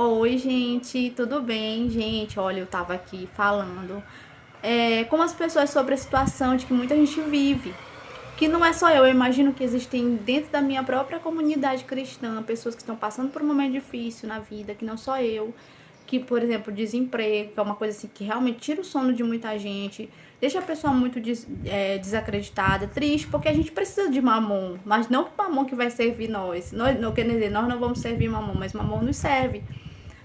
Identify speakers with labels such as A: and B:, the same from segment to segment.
A: Oi, gente, tudo bem? Gente, olha, eu tava aqui falando com as pessoas sobre a situação de que muita gente vive. Que não é só eu imagino que existem dentro da minha própria comunidade cristã pessoas que estão passando por um momento difícil na vida, que não só eu, que, por exemplo, desemprego, que é uma coisa assim que realmente tira o sono de muita gente, deixa a pessoa muito desacreditada, triste, porque a gente precisa de mamon, mas não mamon que vai servir nós. Não quer dizer, nós não vamos servir mamon, mas mamon nos serve.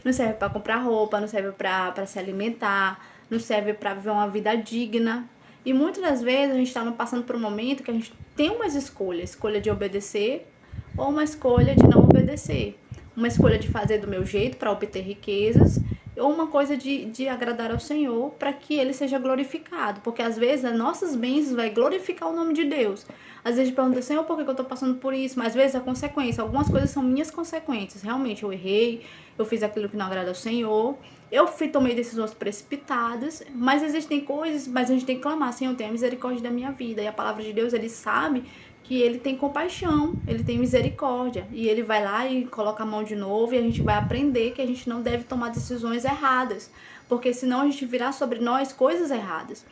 A: Não serve para comprar roupa, não serve para se alimentar, não serve para viver uma vida digna. E muitas das vezes a gente está passando por um momento que a gente tem umas escolhas, escolha de obedecer ou uma escolha de não obedecer. Uma escolha de fazer do meu jeito para obter riquezas ou uma coisa de agradar ao Senhor para que Ele seja glorificado. Porque às vezes as nossas bênçãos vai glorificar o nome de Deus. Às vezes a gente pergunta, Senhor, por que eu estou passando por isso? Mas às vezes a consequência, algumas coisas são minhas consequências. Realmente eu errei, eu fiz aquilo que não agrada ao Senhor, tomei decisões precipitadas, mas existem coisas, mas a gente tem que clamar, Senhor, tenha misericórdia da minha vida. E a palavra de Deus, Ele sabe que Ele tem compaixão, Ele tem misericórdia. E Ele vai lá e coloca a mão de novo e a gente vai aprender que a gente não deve tomar decisões erradas, porque senão a gente virá sobre nós coisas erradas.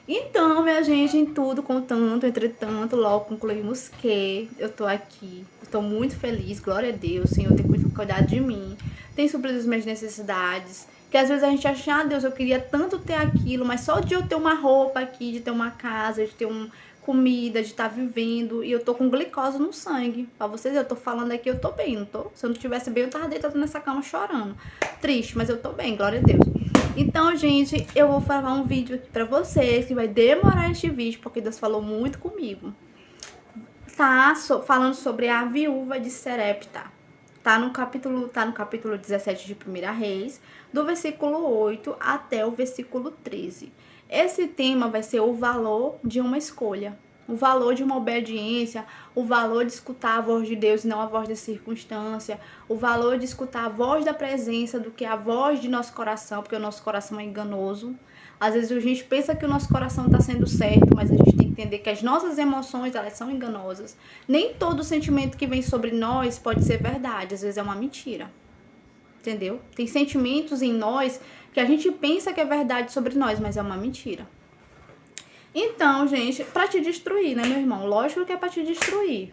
A: Então, minha gente, em tudo, contanto, entretanto, logo concluímos que eu tô aqui. Estou muito feliz, glória a Deus, o Senhor tem cuidado de mim, tem suprido as minhas necessidades. Que às vezes a gente acha, Deus, eu queria tanto ter aquilo, mas só de eu ter uma roupa aqui, de ter uma casa, de ter comida, de estar vivendo, e eu tô com glicose no sangue. Pra vocês, eu tô falando aqui, eu tô bem, não tô? Se eu não tivesse bem, eu tava deitada nessa cama chorando. Triste, mas eu tô bem, glória a Deus. Então, gente, eu vou gravar um vídeo aqui pra vocês, que vai demorar este vídeo, porque Deus falou muito comigo. Falando sobre a viúva de Serepta. Tá no capítulo 17 de 1 Reis, do versículo 8 até o versículo 13. Esse tema vai ser o valor de uma escolha, o valor de uma obediência, o valor de escutar a voz de Deus e não a voz da circunstância, o valor de escutar a voz da presença do que a voz de nosso coração, porque o nosso coração é enganoso. Às vezes a gente pensa que o nosso coração está sendo certo, mas a gente tem que entender que as nossas emoções, elas são enganosas. Nem todo sentimento que vem sobre nós pode ser verdade, às vezes é uma mentira. Entendeu? Tem sentimentos em nós que a gente pensa que é verdade sobre nós, mas é uma mentira. Então, gente, pra te destruir, né, meu irmão? Lógico que é pra te destruir.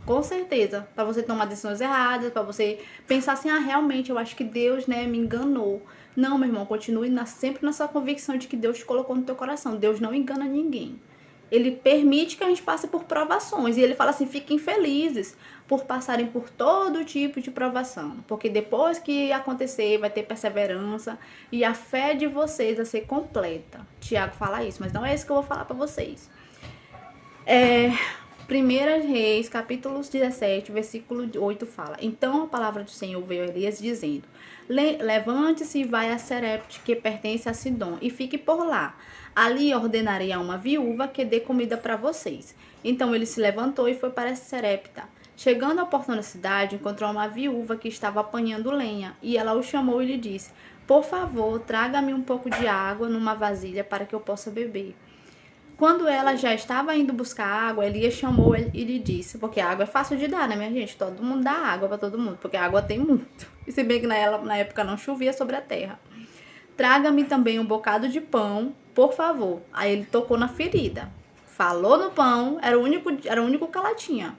A: Com certeza. Pra você tomar decisões erradas, pra você pensar assim, realmente, eu acho que Deus, né, me enganou. Não, meu irmão, continue sempre nessa convicção de que Deus te colocou no teu coração. Deus não engana ninguém. Ele permite que a gente passe por provações. E ele fala assim, fiquem felizes por passarem por todo tipo de provação. Porque depois que acontecer, vai ter perseverança e a fé de vocês vai ser completa. Tiago fala isso, mas não é isso que eu vou falar para vocês. 1 Reis, capítulo 17, versículo 8 fala: Então a palavra do Senhor veio a Elias dizendo: Levante-se e vai a Serepte, que pertence a Sidom, e fique por lá. Ali ordenarei a uma viúva que dê comida para vocês. Então ele se levantou e foi para Serepta. Chegando ao portão da cidade, encontrou uma viúva que estava apanhando lenha, e ela o chamou e lhe disse: Por favor, traga-me um pouco de água numa vasilha para que eu possa beber. Quando ela já estava indo buscar água, Elias chamou e lhe disse, porque a água é fácil de dar, né, minha gente? Todo mundo dá água para todo mundo, porque a água tem muito. E se bem que na época não chovia sobre a terra. Traga-me também um bocado de pão, por favor. Aí ele tocou na ferida. Falou no pão, era o único que ela tinha.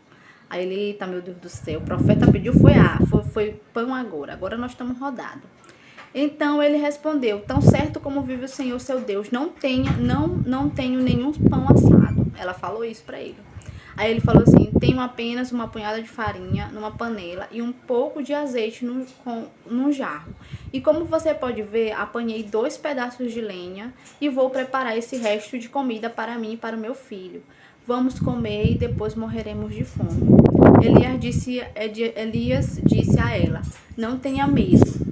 A: Aí ele, eita, meu Deus do céu, o profeta pediu, foi pão agora. Agora nós estamos rodados. Então ele respondeu: Tão certo como vive o Senhor seu Deus, não tenho nenhum pão assado. Ela falou isso para ele. Aí ele falou assim: Tenho apenas uma punhada de farinha numa panela e um pouco de azeite num jarro. E como você pode ver, apanhei 2 pedaços de lenha e vou preparar esse resto de comida para mim e para o meu filho. Vamos comer e depois morreremos de fome. Elias disse a ela: Não tenha medo.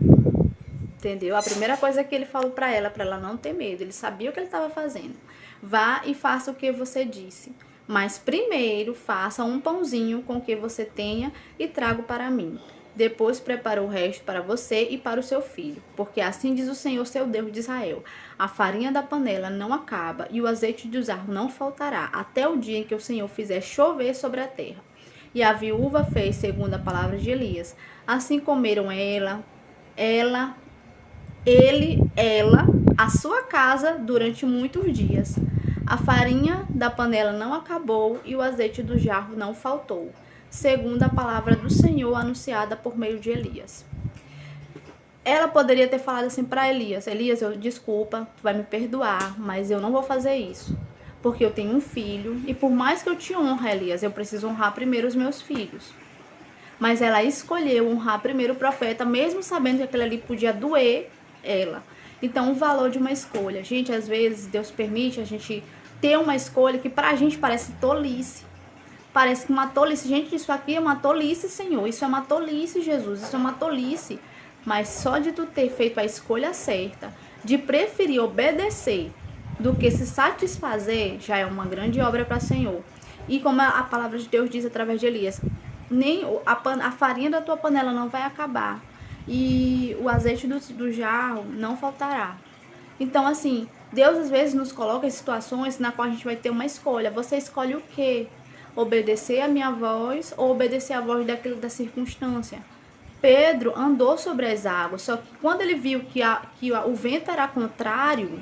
A: Entendeu? A primeira coisa que ele falou para ela não ter medo. Ele sabia o que ele estava fazendo. Vá e faça o que você disse. Mas primeiro faça um pãozinho com o que você tenha e trago para mim. Depois prepara o resto para você e para o seu filho. Porque assim diz o Senhor, seu Deus de Israel: a farinha da panela não acaba e o azeite do jarro não faltará, até o dia em que o Senhor fizer chover sobre a terra. E a viúva fez segundo a palavra de Elias. Assim comeram ela, ela, a sua casa durante muitos dias. A farinha da panela não acabou e o azeite do jarro não faltou, segundo a palavra do Senhor anunciada por meio de Elias. Ela poderia ter falado assim para Elias: Elias, desculpa, tu vai me perdoar, mas eu não vou fazer isso, porque eu tenho um filho e por mais que eu te honre, Elias, eu preciso honrar primeiro os meus filhos. Mas ela escolheu honrar primeiro o profeta, mesmo sabendo que aquilo ali podia doer ela. Então, o valor de uma escolha. Gente, às vezes Deus permite a gente ter uma escolha que pra gente parece tolice. Parece que uma tolice. Gente, isso aqui é uma tolice, Senhor. Isso é uma tolice, Jesus. Isso é uma tolice. Mas só de tu ter feito a escolha certa, de preferir obedecer do que se satisfazer, já é uma grande obra para o Senhor. E como a palavra de Deus diz através de Elias, nem a farinha da tua panela não vai acabar e o azeite do jarro não faltará. Então, assim, Deus às vezes nos coloca em situações na qual a gente vai ter uma escolha. Você escolhe o quê? Obedecer a minha voz ou obedecer a voz da circunstância? Pedro andou sobre as águas, só que quando ele viu que o vento era contrário,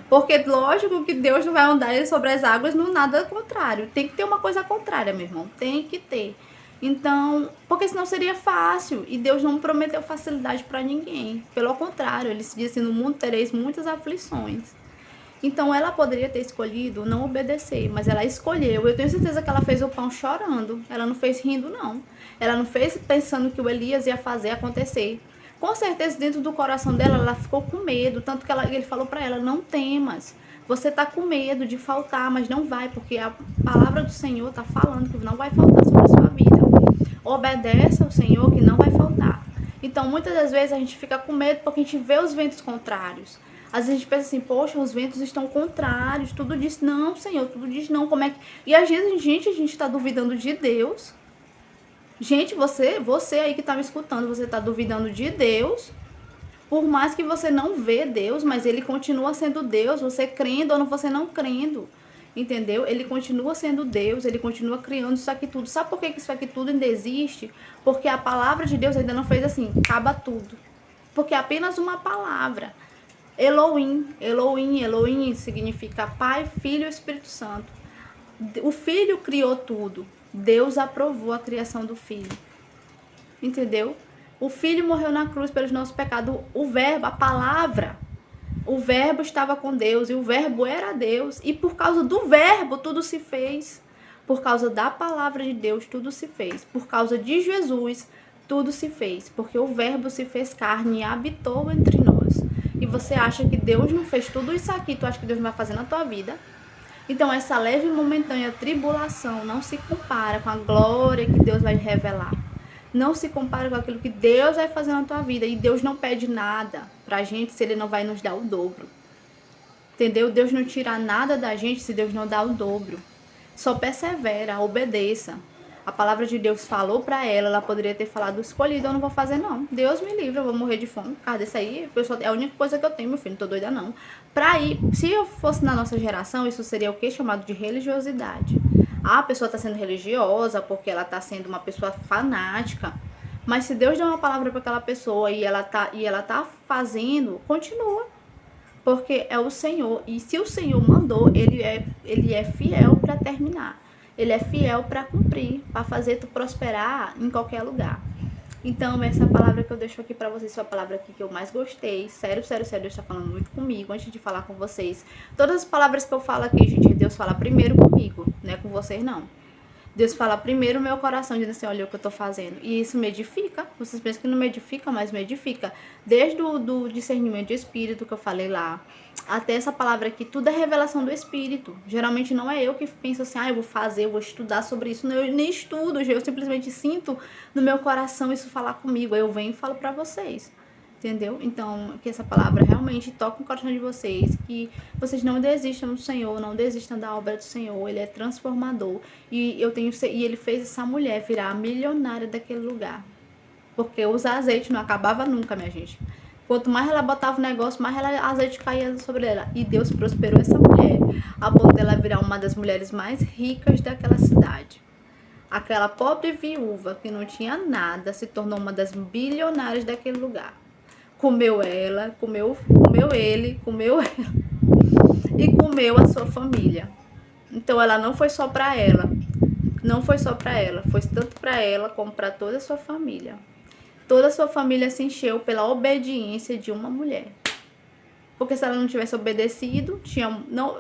A: porque lógico que Deus não vai andar sobre as águas no nada contrário. Tem que ter uma coisa contrária, meu irmão. Tem que ter. Então, porque senão seria fácil. E Deus não prometeu facilidade para ninguém. Pelo contrário, ele se diz assim: no mundo tereis muitas aflições. Então, ela poderia ter escolhido não obedecer, mas ela escolheu. Eu tenho certeza que ela fez o pão chorando. Ela não fez rindo, não. Ela não fez pensando que o Elias ia fazer acontecer. Com certeza, dentro do coração dela, ela ficou com medo. Tanto que ele falou para ela: não temas. Você tá com medo de faltar, mas não vai, porque a palavra do Senhor tá falando que não vai faltar sobre a sua vida. Obedece ao Senhor que não vai faltar. Então, muitas das vezes a gente fica com medo porque a gente vê os ventos contrários. Às vezes a gente pensa assim: poxa, os ventos estão contrários, tudo diz não, Senhor, tudo diz não, como é que... E às vezes, a gente tá duvidando de Deus. Gente, você aí que tá me escutando, você tá duvidando de Deus, por mais que você não vê Deus, mas ele continua sendo Deus, você crendo ou você não crendo, entendeu? Ele continua sendo Deus, ele continua criando isso aqui tudo. Sabe por que isso aqui tudo ainda existe? Porque a palavra de Deus ainda não fez assim, acaba tudo. Porque é apenas uma palavra. Elohim, Elohim, Elohim significa Pai, Filho e Espírito Santo. O Filho criou tudo. Deus aprovou a criação do Filho. Entendeu? O Filho morreu na cruz pelos nossos pecados. O Verbo, a palavra, o Verbo estava com Deus e o Verbo era Deus. E por causa do Verbo tudo se fez. Por causa da palavra de Deus tudo se fez. Por causa de Jesus tudo se fez. Porque o Verbo se fez carne e habitou entre nós. E você acha que Deus não fez tudo isso aqui? Tu acha que Deus não vai fazer na tua vida? Então, essa leve e momentânea tribulação não se compara com a glória que Deus vai revelar. Não se compara com aquilo que Deus vai fazer na tua vida. E Deus não pede nada pra gente se Ele não vai nos dar o dobro. Entendeu? Deus não tira nada da gente se Deus não dá o dobro. Só persevera, obedeça. A palavra de Deus falou pra ela, ela poderia ter falado: escolhido, eu não vou fazer não. Deus me livre, eu vou morrer de fome. Por causa desse aí, é a única coisa que eu tenho, meu filho, não tô doida não. Se eu fosse na nossa geração, isso seria o que? Chamado de religiosidade. A pessoa tá sendo religiosa porque ela tá sendo uma pessoa fanática. Mas se Deus deu uma palavra para aquela pessoa e ela tá fazendo, continua. Porque é o Senhor. E se o Senhor mandou, ele é fiel para terminar. Ele é fiel para cumprir, para fazer tu prosperar em qualquer lugar. Então, essa palavra que eu deixo aqui para vocês foi a palavra aqui que eu mais gostei. Sério, Deus tá falando muito comigo antes de falar com vocês. Todas as palavras que eu falo aqui, gente, Deus fala primeiro comigo, não é com vocês, não. Deus fala primeiro no meu coração, dizendo assim: olha o que eu tô fazendo. E isso me edifica. Vocês pensam que não me edifica, mas me edifica. Desde do discernimento de espírito que eu falei lá, até essa palavra aqui, tudo é revelação do espírito. Geralmente não é eu que penso assim: eu vou fazer, eu vou estudar sobre isso. Não, eu nem estudo, eu simplesmente sinto no meu coração isso falar comigo. Aí eu venho e falo pra vocês. Entendeu? Então, que essa palavra realmente toque no coração de vocês, que vocês não desistam do Senhor, não desistam da obra do Senhor. Ele é transformador. E ele fez essa mulher virar a milionária daquele lugar. Porque os azeites não acabavam nunca, minha gente. Quanto mais ela botava o negócio, mais azeite caía sobre ela. E Deus prosperou essa mulher, a ponto dela virar uma das mulheres mais ricas daquela cidade. Aquela pobre viúva que não tinha nada se tornou uma das bilionárias daquele lugar. comeu ela, comeu ele, comeu ela e comeu a sua família. Então ela não foi só para ela, não foi só para ela, foi tanto para ela como para toda a sua família. Toda a sua família se encheu pela obediência de uma mulher. Porque se ela não tivesse obedecido,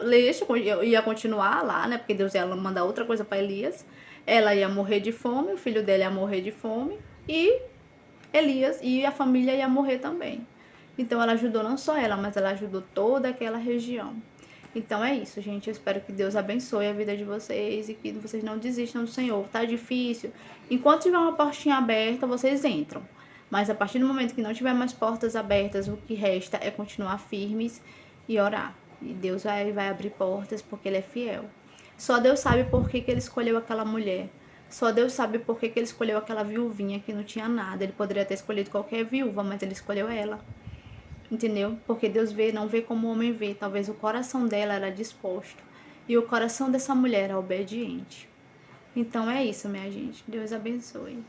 A: Elias ia continuar lá, né? Porque Deus ia mandar outra coisa para Elias. Ela ia morrer de fome, o filho dele ia morrer de fome e Elias e a família ia morrer também. Então ela ajudou não só ela, mas ela ajudou toda aquela região. Então é isso, gente. Eu espero que Deus abençoe a vida de vocês e que vocês não desistam do Senhor. Tá difícil? Enquanto tiver uma portinha aberta, vocês entram. Mas a partir do momento que não tiver mais portas abertas, o que resta é continuar firmes e orar. E Deus vai abrir portas porque Ele é fiel. Só Deus sabe por que Ele escolheu aquela mulher. Só Deus sabe por que Ele escolheu aquela viuvinha que não tinha nada. Ele poderia ter escolhido qualquer viúva, mas Ele escolheu ela. Entendeu? Porque Deus não vê como o homem vê. Talvez o coração dela era disposto. E o coração dessa mulher era obediente. Então é isso, minha gente. Deus abençoe.